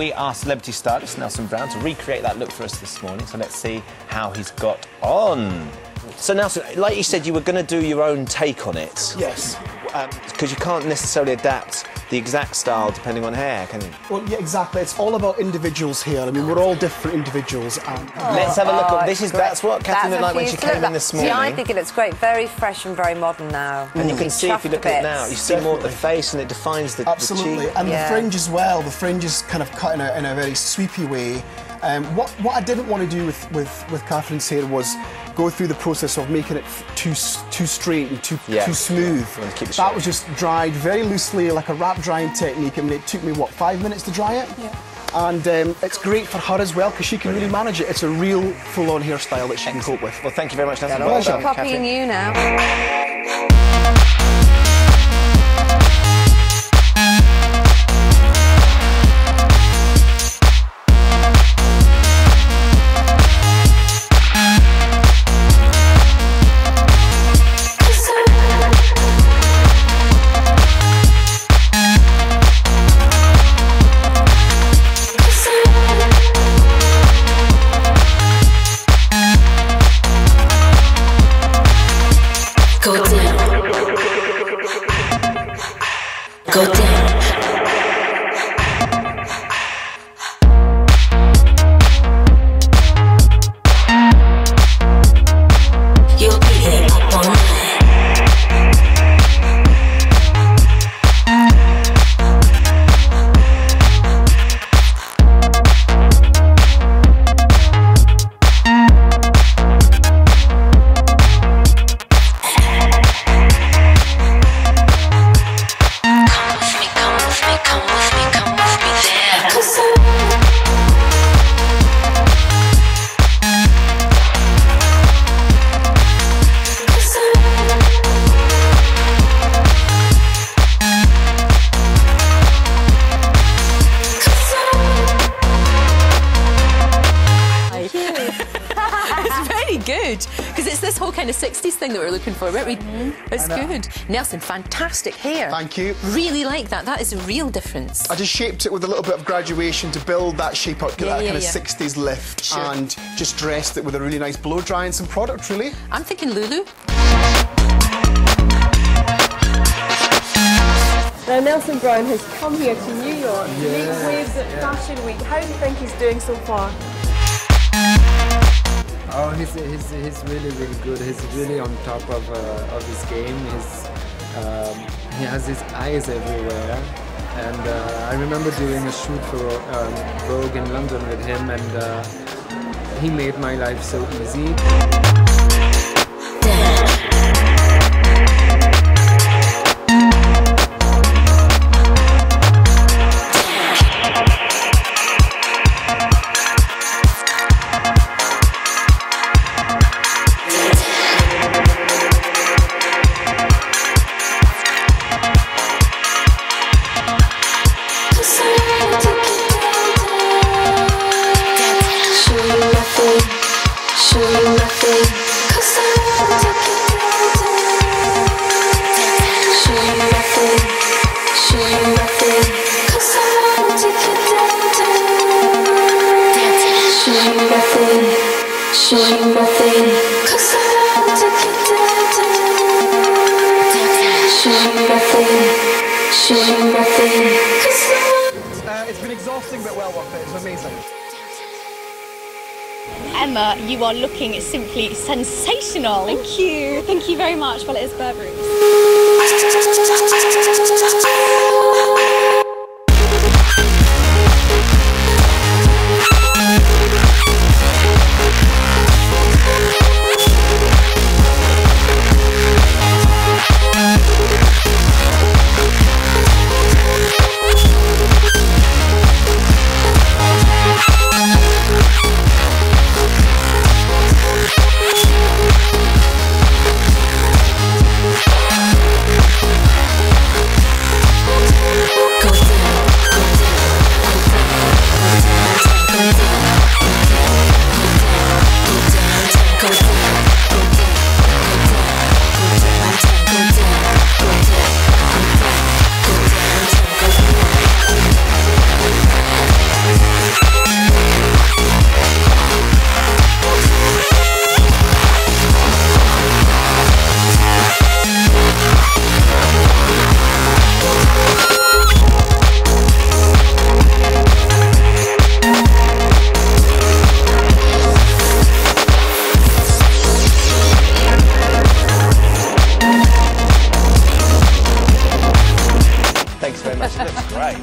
we asked celebrity stylist Nelson Brown to recreate that look for us this morning, so let's see how he's got on. So Nelson, like you said, you were going to do your own take on it. Yes. Because you can't necessarily adapt the exact style depending on hair, can you? Well, yeah, exactly. It's all about individuals here. I mean, we're all different individuals. And let's have a look at this. That's what Catherine looked like when she came in this morning. See, I think it looks great. Very fresh and very modern now. And you can see, if you look at it now, you see more of the face and it defines the Absolutely. cheek. And the fringe as well. The fringe is kind of cut in a very sweepy way. What I didn't want to do with Catherine's hair was go through the process of making it too straight and too smooth. That was just dried very loosely, like a wrap drying technique. I mean, it took me, what, 5 minutes to dry it? Yeah. And it's great for her as well, because she can really manage it. It's a real full-on hairstyle that she can cope with. Well, thank you very much, Nelson. Pleasure. Copying you now. Good, because it's this whole kind of 60s thing that we're looking for, weren't we? It's good. Nelson, fantastic hair. Thank you. Really like that. That is a real difference. I just shaped it with a little bit of graduation to build that shape out, get that kind of 60s lift, and just dressed it with a really nice blow dry and some product, really. I'm thinking Lulu. Now, Nelson Brown has come here to New York to meet waves at Fashion Week. How do you think he's doing so far? Oh, he's really, really good. He's really on top of his game. He has his eyes everywhere. And I remember doing a shoot for Vogue in London with him, and he made my life so easy. It's been exhausting, but well worth it. It's amazing. Emma, you are looking simply sensational. Thank you. Thank you very much. Well, it is Burberry. very much. It looks great.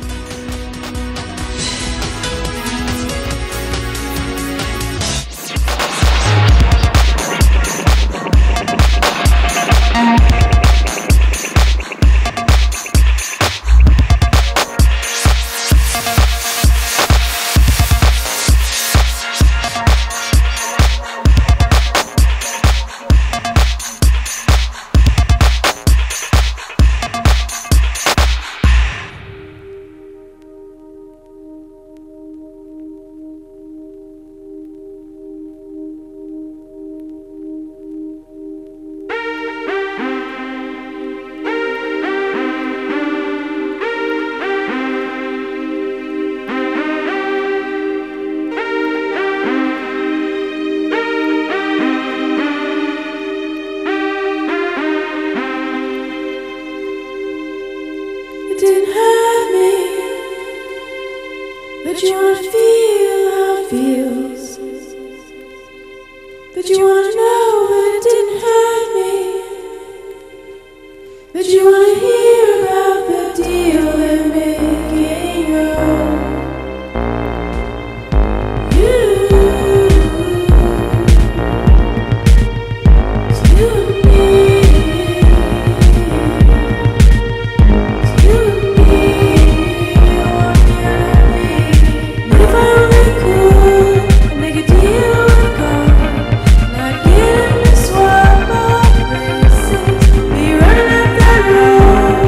Didn't hurt me, but you wanna feel how it feels. But you wanna know that it didn't hurt me. But you wanna hear about the deal they're making. Be running up that road.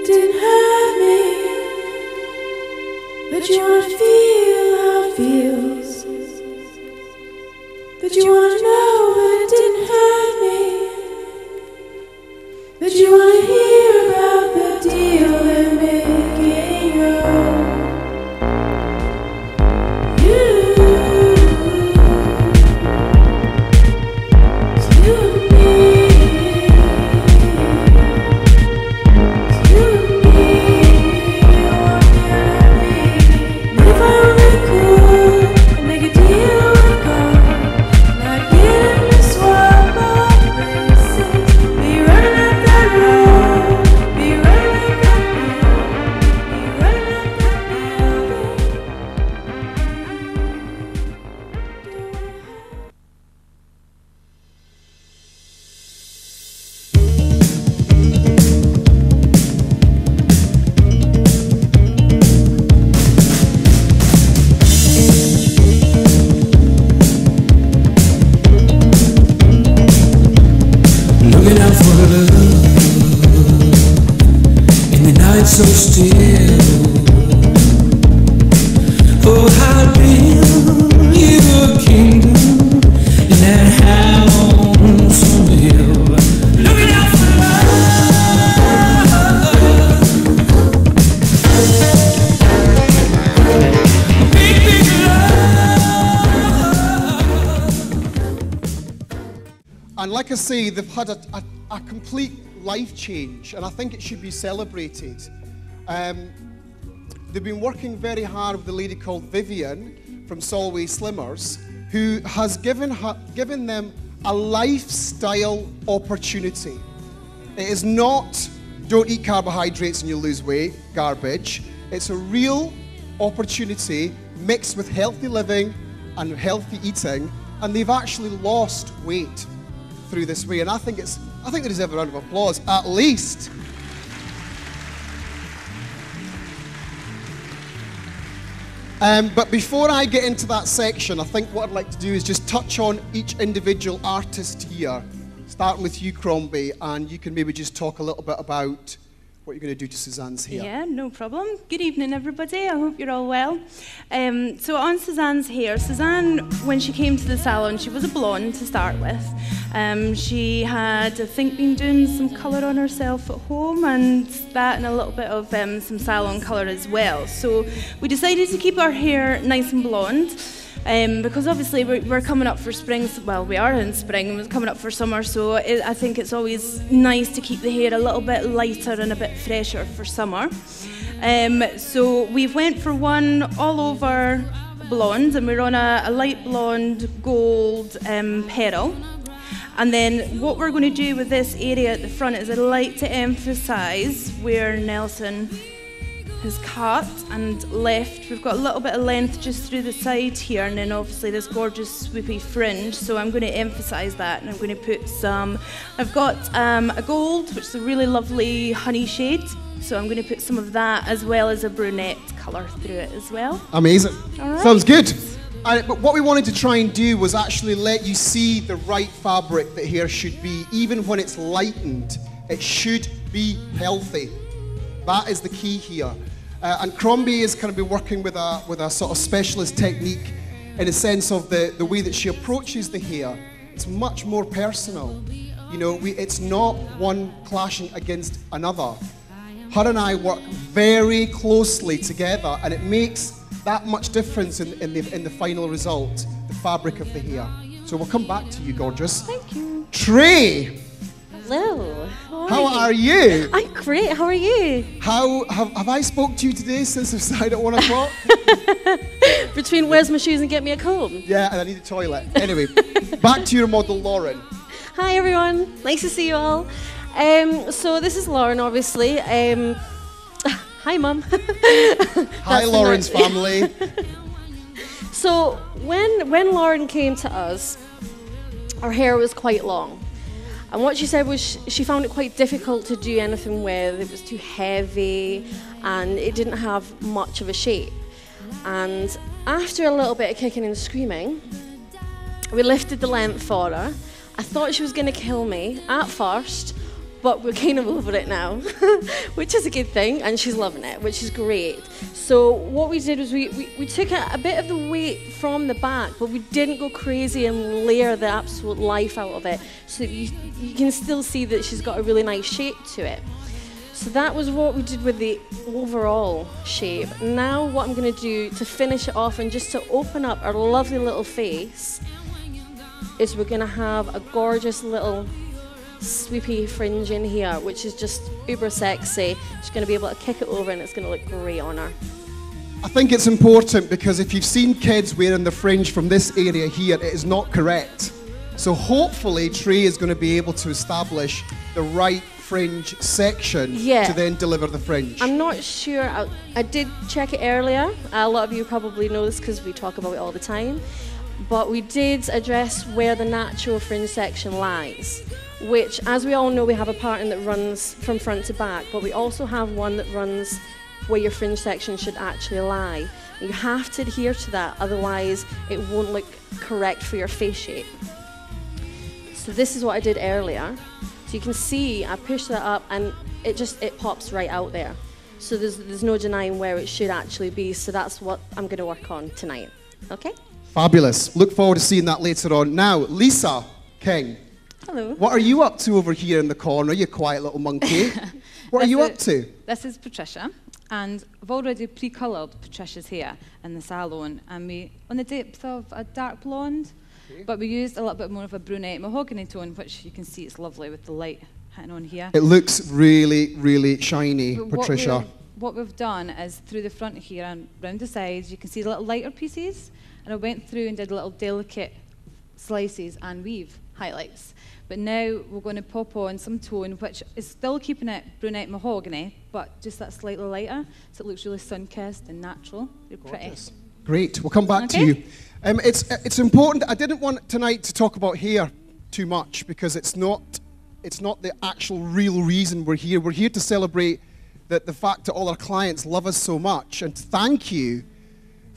didn't hurt me, but you wanna feel how it feels, but you wanna know that it didn't hurt me, but you wanna hear about the deal they're making your own. So still, oh how real your kingdom in that house on the hill. Looking out for love, big, big love. And like I say, they've had a complete life change, and I think it should be celebrated. They've been working very hard with a lady called Vivian from Solway Slimmers, who has given them a lifestyle opportunity. It is not, don't eat carbohydrates and you'll lose weight, garbage. It's a real opportunity mixed with healthy living and healthy eating, and they've actually lost weight through this way, and I think they deserve a round of applause, at least. But before I get into that section, I think what I'd like to do is just touch on each individual artist here, starting with you, Crombie, and you can maybe just talk a little bit about what you're going to do to Suzanne's hair. Yeah, no problem. Good evening, everybody. I hope you're all well. So on Suzanne's hair, Suzanne, when she came to the salon, she was a blonde to start with. She had, I think, been doing some colour on herself at home, and that and a little bit of some salon colour as well. So we decided to keep our hair nice and blonde. Because obviously we're coming up for spring, well, we are in spring, and we're coming up for summer, so I think it's always nice to keep the hair a little bit lighter and a bit fresher for summer. So we've went for one all over blonde, and we're on a light blonde gold pearl. And then what we're going to do with this area at the front is I'd like to emphasise where Nelson has cut and left. We've got a little bit of length just through the side here, and then obviously this gorgeous swoopy fringe, so I'm going to emphasise that, and I'm going to put some, I've got a gold, which is a really lovely honey shade, so I'm going to put some of that as well as a brunette colour through it as well. Amazing. All right. Sounds good. But what we wanted to try and do was actually let you see the right fabric that hair should be. Even when it's lightened, it should be healthy. That is the key here. And Crombie is going to be working with a sort of specialist technique in a sense of the way that she approaches the hair. It's much more personal. You know, it's not one clashing against another. Her and I work very closely together, and it makes that much difference in the final result, the fabric of the hair. So we'll come back to you, gorgeous. Thank you. Trey! Hello. How are you? I'm great. How are you? How have I spoke to you today since I've started at 1 o'clock? Between where's my shoes and get me a comb? Yeah, and I need a toilet. Anyway, back to your model, Lauren. Hi everyone. Nice to see you all. So this is Lauren, obviously. Hi, Mum. Hi, Lauren's family. So when Lauren came to us, her hair was quite long. And what she said was she found it quite difficult to do anything with. It was too heavy and it didn't have much of a shape. And after a little bit of kicking and screaming, we lifted the length for her. I thought she was going to kill me at first, but we're kind of over it now, which is a good thing, and she's loving it, which is great. So what we did was we took a bit of the weight from the back, but we didn't go crazy and layer the absolute life out of it, so that you can still see that she's got a really nice shape to it. So that was what we did with the overall shape. Now what I'm going to do to finish it off and just to open up our lovely little face is we're going to have a gorgeous little sweepy fringe in here, which is just uber sexy. She's going to be able to kick it over and it's going to look great on her. I think it's important because if you've seen kids wearing the fringe from this area here, it is not correct. So hopefully Trey is going to be able to establish the right fringe section to then deliver the fringe. I'm not sure. I did check it earlier. A lot of you probably know this because we talk about it all the time. But we did address where the natural fringe section lies, which, as we all know, we have a pattern that runs from front to back, but we also have one that runs where your fringe section should actually lie. You have to adhere to that, otherwise it won't look correct for your face shape. So this is what I did earlier. So you can see I pushed that up and it pops right out there. So there's no denying where it should actually be, so that's what I'm going to work on tonight. Okay? Fabulous. Look forward to seeing that later on. Now, Lisa King. Hello. What are you up to over here in the corner, you quiet little monkey? What are you up to? This is Patricia, and I've already pre-coloured Patricia's hair in the salon, and we, on the depth of a dark blonde, but we used a little bit more of a brunette mahogany tone, which you can see it's lovely with the light hitting on here. It looks really, really shiny, Patricia. What we've done is through the front here and round the sides, you can see the little lighter pieces, and I went through and did little delicate slices and weave highlights. But now we're going to pop on some tone, which is still keeping it brunette mahogany, but just that slightly lighter, so it looks really sun-kissed and natural. You're pretty. Great. We'll come back to you. It's important. I didn't want tonight to talk about hair too much because it's not the actual real reason we're here. We're here to celebrate the fact that all our clients love us so much, and thank you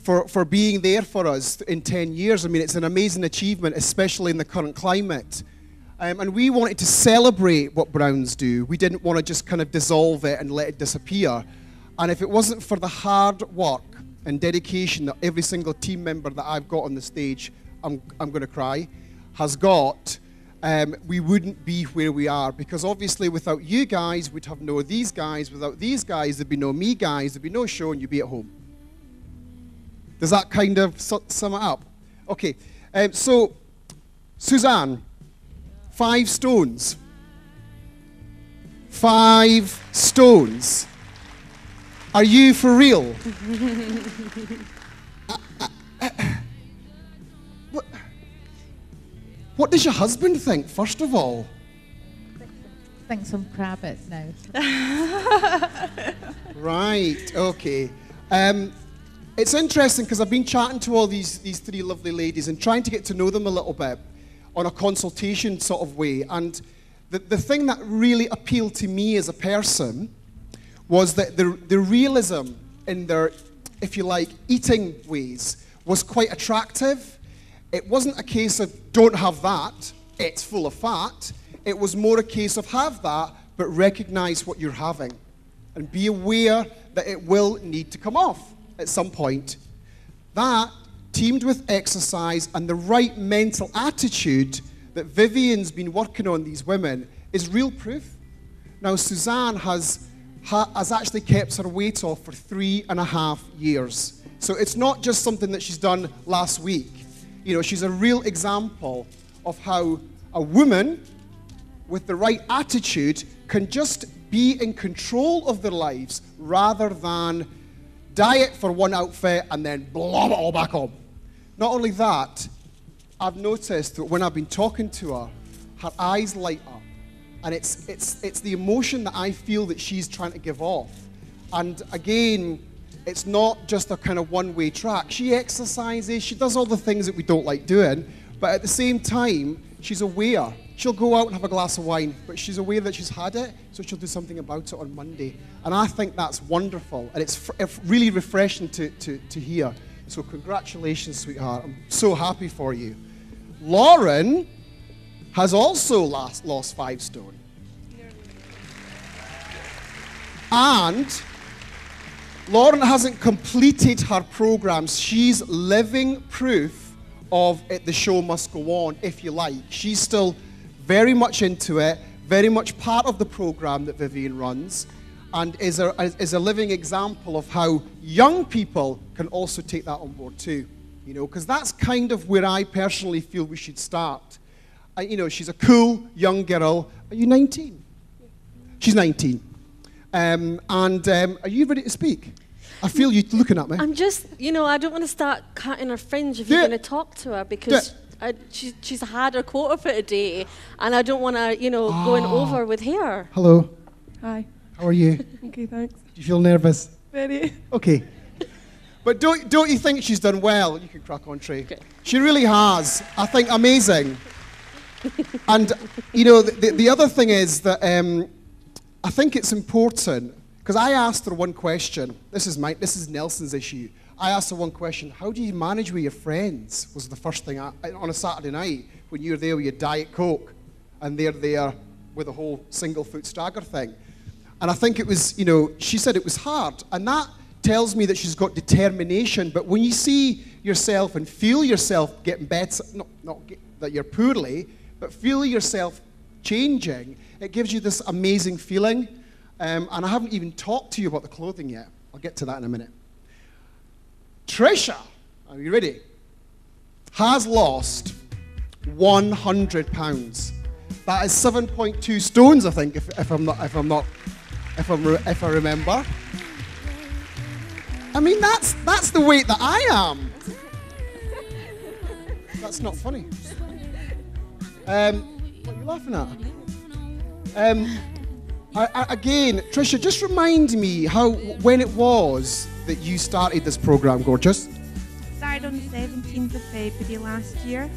for being there for us in 10 years. I mean, it's an amazing achievement, especially in the current climate. And we wanted to celebrate what Browns do. We didn't want to just kind of dissolve it and let it disappear. And if it wasn't for the hard work and dedication that every single team member that I've got on the stage, I'm going to cry, has got, we wouldn't be where we are. Because obviously without you guys, we'd have no these guys. Without these guys, there'd be no me guys. There'd be no show and you'd be at home. Does that kind of sum it up? Okay, so Suzanne, 5 stones. 5 stones. Are you for real? What does your husband think, first of all? Thinks I'm crabbit now. Right, okay. It's interesting because I've been chatting to all these 3 lovely ladies and trying to get to know them a little bit on a consultation sort of way. And the thing that really appealed to me as a person was that the realism in their, if you like, eating ways was quite attractive. It wasn't a case of don't have that, it's full of fat. It was more a case of have that, but recognize what you're having and be aware that it will need to come off at some point. That, teamed with exercise and the right mental attitude that Vivian's been working on these women, is real proof. Now, Suzanne has actually kept her weight off for 3.5 years. So it's not just something that she's done last week. You know, she's a real example of how a woman with the right attitude can just be in control of their lives rather than diet for one outfit and then blob it all back on. Not only that, I've noticed that when I've been talking to her, her eyes light up. And it's the emotion that I feel that she's trying to give off. And again, it's not just a kind of one-way track. She exercises, she does all the things that we don't like doing, but at the same time, she's aware. She'll go out and have a glass of wine, but she's aware that she's had it, so she'll do something about it on Monday. And I think that's wonderful, and it's really refreshing to hear. So congratulations, sweetheart. I'm so happy for you. Lauren has also lost 5 stone. And Lauren hasn't completed her programs. She's living proof of it. The show must go on, if you like. She's still very much into it, very much part of the program that Vivian runs, and is a living example of how young people can also take that on board too. You know, because that's kind of where I personally feel we should start. You know, she's a cool young girl. Are you 19? She's 19. Are you ready to speak? I feel you looking at me. I'm just, you know, I don't want to start cutting her fringe if you're going to talk to her, because she's had her quota for today, and I don't want to, you know, going over with hair. Hello. Hi. How are you? Okay, thanks. Do you feel nervous? Very. Okay. But don't you think she's done well? You can crack on, Trey. Okay. She really has. I think amazing. And, you know, the other thing is that I think it's important, because I asked her one question. This is Nelson's issue. I asked her one question. How do you manage with your friends? Was the first thing on a Saturday night when you're there with your Diet Coke and they're there with the whole single foot stagger thing. And I think it was, you know, she said it was hard. And that tells me that she's got determination. But when you see yourself and feel yourself getting better, not that you're poorly, but feel yourself changing, it gives you this amazing feeling. And I haven't even talked to you about the clothing yet. I'll get to that in a minute. Trisha, are you ready? Has lost 100 pounds. That is 7.2 stones, I think, if I remember. I mean, that's the weight that I am. That's not funny. What are you laughing at? Again, Trisha, just remind me when it was that you started this program, gorgeous. Started on the 17th of February last year.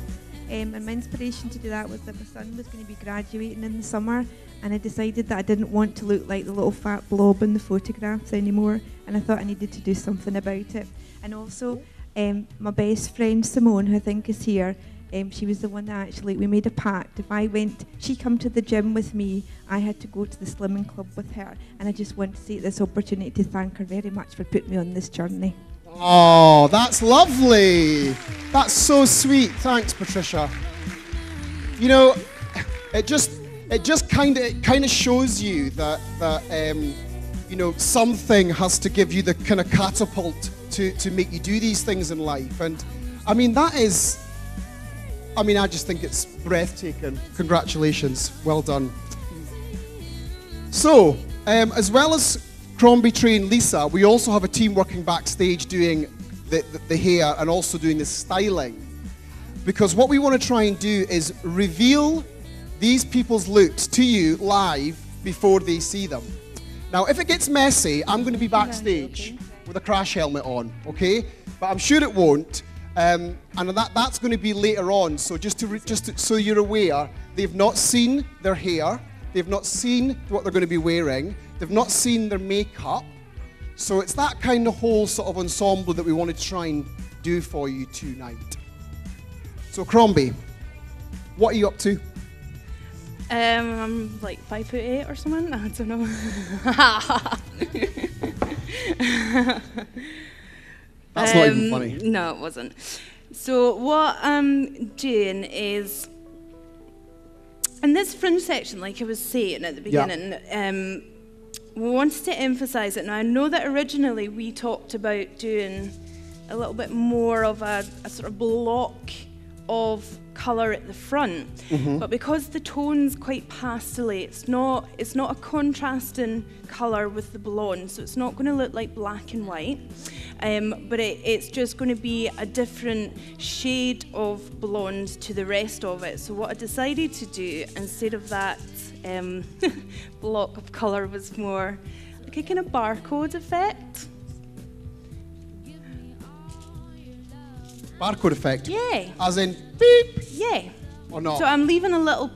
And my inspiration to do that was that my son was going to be graduating in the summer, and I decided that I didn't want to look like the little fat blob in the photographs anymore, and I thought I needed to do something about it. And also, my best friend Simone, who I think is here, she was the one that actually, we made a pact. If she come to the gym with me, I had to go to the Slimming Club with her, and I just want to take this opportunity to thank her very much for putting me on this journey. Oh, that's lovely. That's so sweet. Thanks, Patricia. You know, it just kind of shows you that you know, something has to give you the kind of catapult to make you do these things in life. And I mean, I just think it's breathtaking. Congratulations. Well done. So, as well as Crombie, Trey and Lisa, we also have a team working backstage doing the hair and also doing the styling. Because what we want to try and do is reveal these people's looks to you live before they see them. Now, if it gets messy, I'm going to be backstage with a crash helmet on, okay? But I'm sure it won't. And that's going to be later on. So just so you're aware, they've not seen their hair. They've not seen what they're going to be wearing. They've not seen their makeup. So it's that kind of whole sort of ensemble that we wanted to try and do for you tonight. So Crombie, what are you up to? I'm like 5'8" or something. I don't know. That's not even funny. No, it wasn't. So what I'm doing is, in this fringe section, like I was saying at the beginning, we wanted to emphasise it. Now, I know that originally we talked about doing a little bit more of a sort of block of colour at the front, but because the tone's quite pastel-y, it's not a contrasting colour with the blonde, so it's not going to look like black and white, but it's just going to be a different shade of blonde to the rest of it. So what I decided to do instead of that block of colour was more like a kind of barcode effect. Barcode effect? Yeah. As in beep? Yeah. Or not? So I'm leaving a little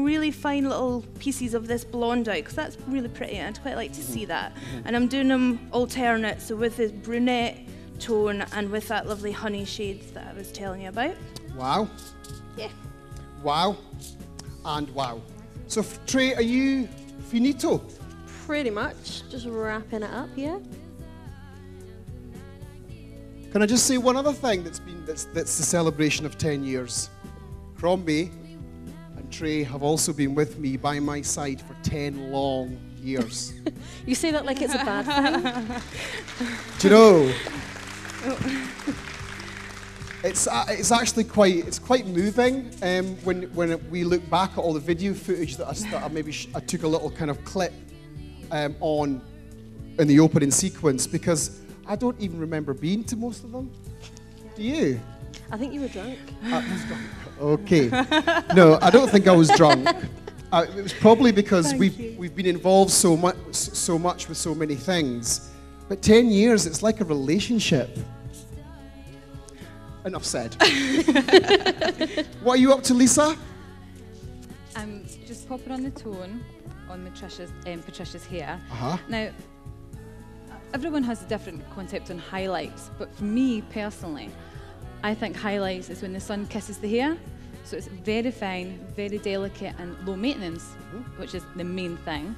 really fine little pieces of this blonde out, because that's really pretty. I'd quite like to see that. And I'm doing them alternate, so with this brunette tone and with that lovely honey shades that I was telling you about. Wow. Yeah. Wow. And wow. So Trey, are you finito? pretty much just wrapping it up here. Can I just say one other thing that's the celebration of 10 years? Crombie and Trey have also been with me by my side for 10 long years. You say that like it's a bad thing. Do you know? It's actually quite moving when we look back at all the video footage that I took a little kind of clip on in the opening sequence, because I don't even remember being to most of them. Do you? I think you were drunk. I was drunk. Okay. No, I don't think I was drunk. It was probably because we've been involved so much with so many things. But 10 years, it's like a relationship. Enough said. What are you up to, Lisa? I'm just popping on the tone on Patricia's hair. Uh-huh. Now, everyone has a different concept on highlights, but for me personally, I think highlights is when the sun kisses the hair. So it's very fine, very delicate and low maintenance, which is the main thing.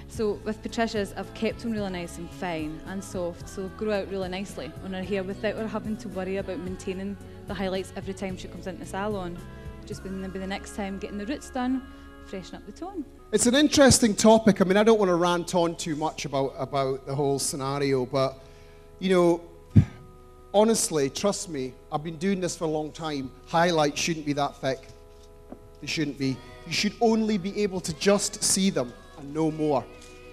So with Patricia's, I've kept them really nice and fine and soft, so grow out really nicely on her hair without her having to worry about maintaining the highlights every time she comes into the salon. Just maybe the next time getting the roots done, freshen up the tone. It's an interesting topic. I mean, I don't want to rant on too much about the whole scenario, but, you know, honestly, trust me, I've been doing this for a long time. Highlights shouldn't be that thick. They shouldn't be. You should only be able to just see them and no more.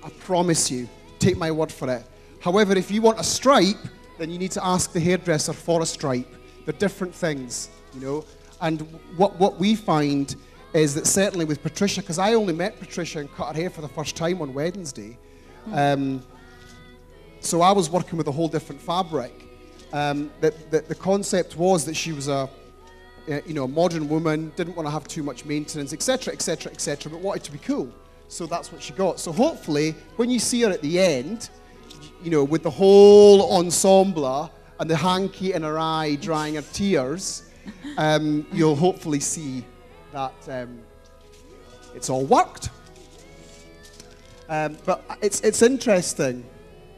I promise you. Take my word for it. However, if you want a stripe, then you need to ask the hairdresser for a stripe. They're different things, you know. And what we find is that certainly with Patricia, because I only met Patricia and cut her hair for the first time on Wednesday, so I was working with a whole different fabric. The concept was that she was a modern woman, didn't want to have too much maintenance, etc., etc., etc., but wanted to be cool. So that's what she got. So hopefully, when you see her at the end, you know, with the whole ensemble and the hanky in her eye drying her tears, you'll hopefully see that it's all worked. But it's interesting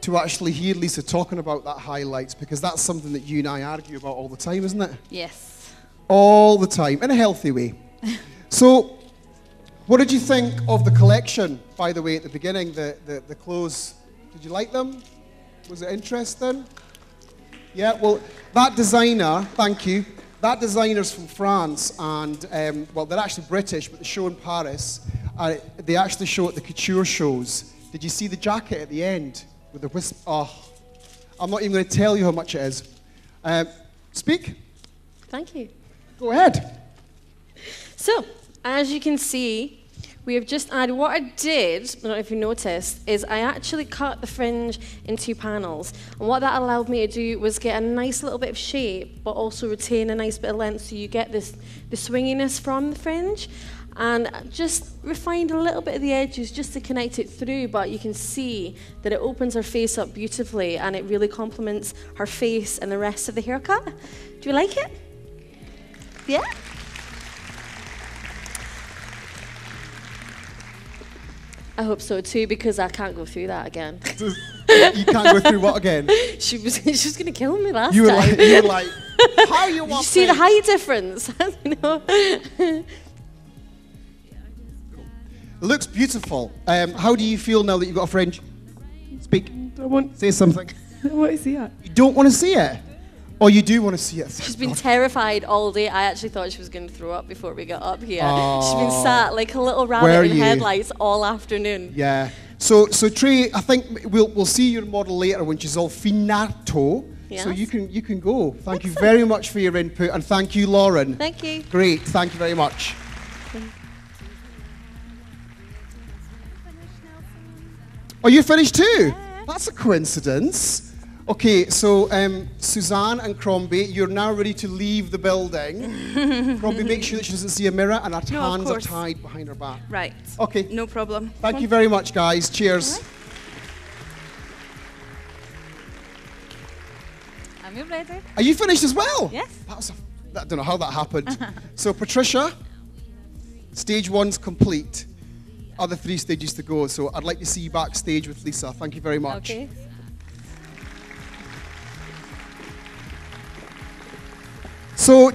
to actually hear Lisa talking about that highlights, because that's something that you and I argue about all the time, isn't it? Yes. All the time, in a healthy way. So, what did you think of the collection, by the way, at the beginning, the clothes? Did you like them? Was it interesting? Yeah, well, that designer, thank you, that designer's from France, and, well, they're actually British, but they show in Paris. They actually show at the couture shows. Did you see the jacket at the end? With the wisp, oh, I'm not even going to tell you how much it is. Speak. Thank you. Go ahead. So, as you can see, we have just added, what I did, I don't know if you noticed, is I actually cut the fringe in 2 panels. And what that allowed me to do was get a nice little bit of shape, but also retain a nice bit of length, so you get the swinginess from the fringe. And just refined a little bit of the edges just to connect it through, but you can see that it opens her face up beautifully and it really complements her face and the rest of the haircut. Do you like it? Yeah? I hope so too, because I can't go through that again. You can't go through what again? She was going to kill me last you were time. You were like, how are you walking? You see the height difference? You know? It looks beautiful. How do you feel now that you've got a fringe? Speak. Say something. I don't want to see it. You don't want to see it? Or you do want to see it? She's been terrified all day. I actually thought she was going to throw up before we got up here. She's been sat like a little rabbit in headlights all afternoon. Yeah. So Trey, I think we'll see your model later when she's all finato. Yes. So you can go. Thank you very much for your input, and thank you, Lauren. Thank you. Great. Thank you very much. Oh, you finished too? Yeah. That's a coincidence. Okay, so Suzanne and Crombie, you're now ready to leave the building. Crombie, make sure that she doesn't see a mirror and her hands are tied behind her back. Right. Okay. No problem. Thank you very much, guys. Cheers. Am you ready? Are you finished as well? Yes. I don't know how that happened. So, Patricia, stage 1's complete. other 3 stages to go. So I'd like to see you backstage with Lisa. Thank you very much. Okay. So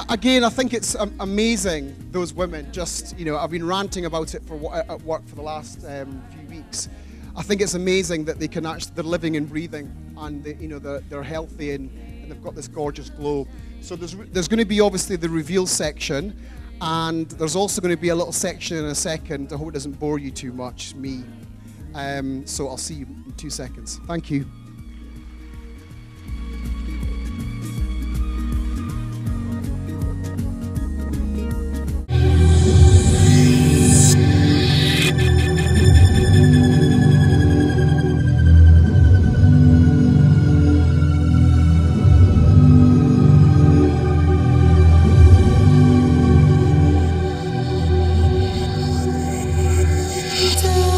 again, I think it's amazing, those women. Just, you know, I've been ranting about it at work for the last few weeks. I think it's amazing that they can actually, they're living and breathing, and they, you know, they're healthy and they've got this gorgeous glow. So there's going to be obviously the reveal section, and there's also going to be a little section in a second. I hope it doesn't bore you too much, me. So I'll see you in 2 seconds. Thank you. Time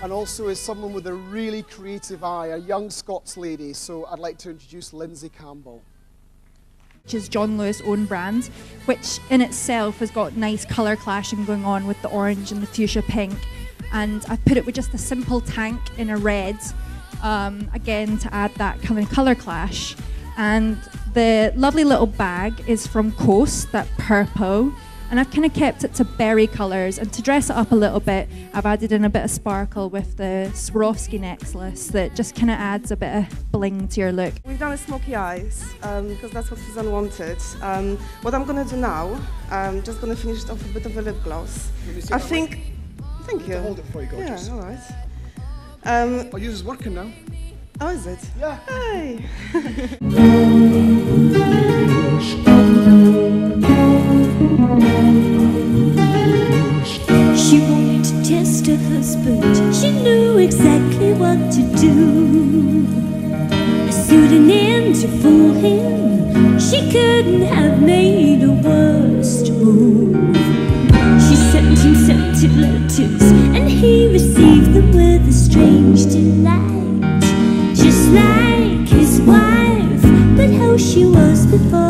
Also is someone with a really creative eye, a young Scots lady, so I'd like to introduce Lindsay Campbell. Which is John Lewis' own brand, which in itself has got nice colour clashing going on with the orange and the fuchsia pink. And I've put it with just a simple tank in a red, again to add that kind of colour clash. And the lovely little bag is from Coast, that purple. And I've kind of kept it to berry colours, and to dress it up a little bit, I've added in a bit of sparkle with the Swarovski necklace that just kind of adds a bit of bling to your look. We've done a smoky eyes because that's what Suzanne wanted. What I'm going to do now, I'm just going to finish it off with a bit of a lip gloss. I think. Thank you. Hold it for you, gorgeous. Yeah, all right. Oh, yours is working now. Oh, is it? Yeah. Hey. She wanted to test her husband. She knew exactly what to do. A pseudonym to fool him. She couldn't have made a worse move. She sent him scented letters, and he received them with a strange delight. Just like his wife, but how she was before.